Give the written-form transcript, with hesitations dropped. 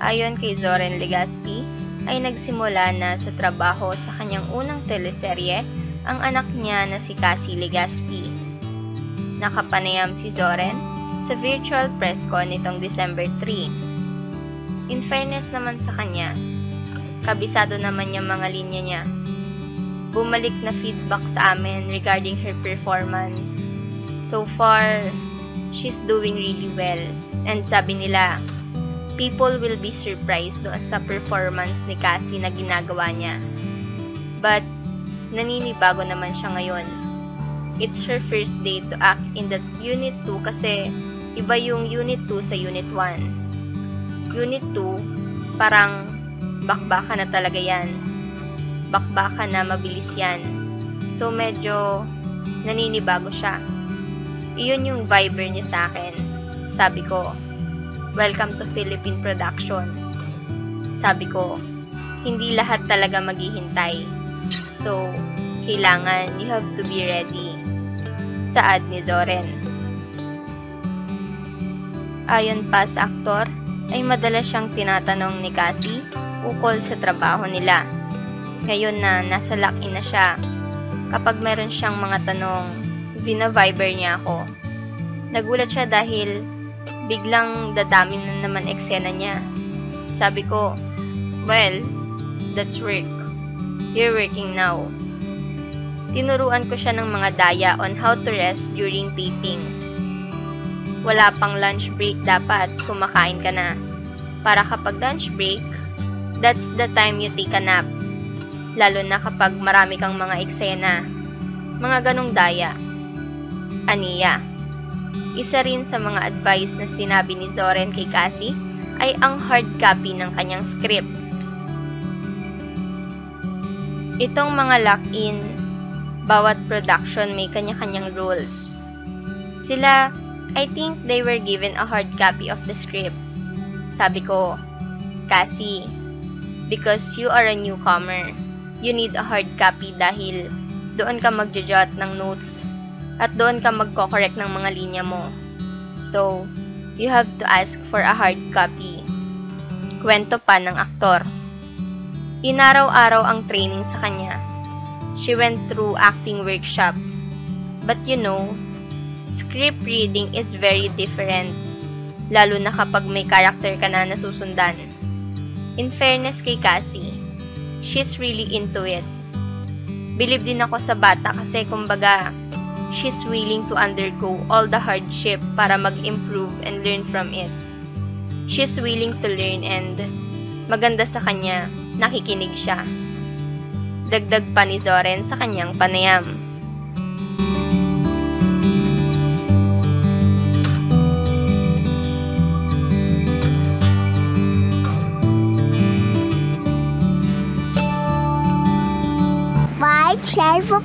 Ayon kay Zoren Legaspi, ay nagsimula na sa trabaho sa kanyang unang teleserye ang anak niya na si Cassie Legaspi. Nakapanayam si Zoren sa virtual press con nitong December 3. In fairness naman sa kanya, kabisado naman yung mga linya niya. Bumalik na feedback sa amin regarding her performance. So far, she's doing really well. And sabi nila, people will be surprised doon sa performance ni Cassie na ginagawa niya. But, naninibago naman siya ngayon. It's her first day to act in the Unit 2 kasi iba yung Unit 2 sa Unit 1. Unit 2, parang bakbaka na talaga yan. Bakbaka na mabilis yan. So, medyo naninibago siya. Iyon yung vibe niya sa akin. Sabi ko, welcome to Philippine production. Sabi ko, hindi lahat talaga maghihintay. So, kailangan you have to be ready. Saad ni Zoren. Ayon pa sa aktor, ay madalas siyang tinatanong ni Cassie ukol sa trabaho nila. Ngayon na nasa lock-in na siya, kapag meron siyang mga tanong, vina-viber niya ako. Nagulat siya dahil biglang dadami na naman eksena niya. Sabi ko, well, that's work. You're working now. Tinuruan ko siya ng mga daya on how to rest during tapings. Wala pang lunch break dapat, kumakain ka na. Para kapag lunch break, that's the time you take a nap. Lalo na kapag marami kang mga eksena. Mga ganong daya. Aniya. Isa rin sa mga advice na sinabi ni Zoren kay Cassie ay ang hard copy ng kanyang script. Itong mga lock-in, bawat production may kanya-kanyang rules. Sila, I think they were given a hard copy of the script. Sabi ko, Cassie, because you are a newcomer, you need a hard copy dahil doon ka magja-jot ng notes at doon ka magko-correct ng mga linya mo. So, you have to ask for a hard copy. Kwento pa ng aktor. Inaraw-araw ang training sa kanya. She went through acting workshop. But you know, script reading is very different. Lalo na kapag may character ka na nasusundan. In fairness kay Cassie, she's really into it. Believe din ako sa bata kasi kumbaga, she's willing to undergo all the hardship para mag-improve and learn from it. She's willing to learn and maganda sa kanya, nakikinig siya. Dagdag pa ni Zoren sa kanyang panayam. Share for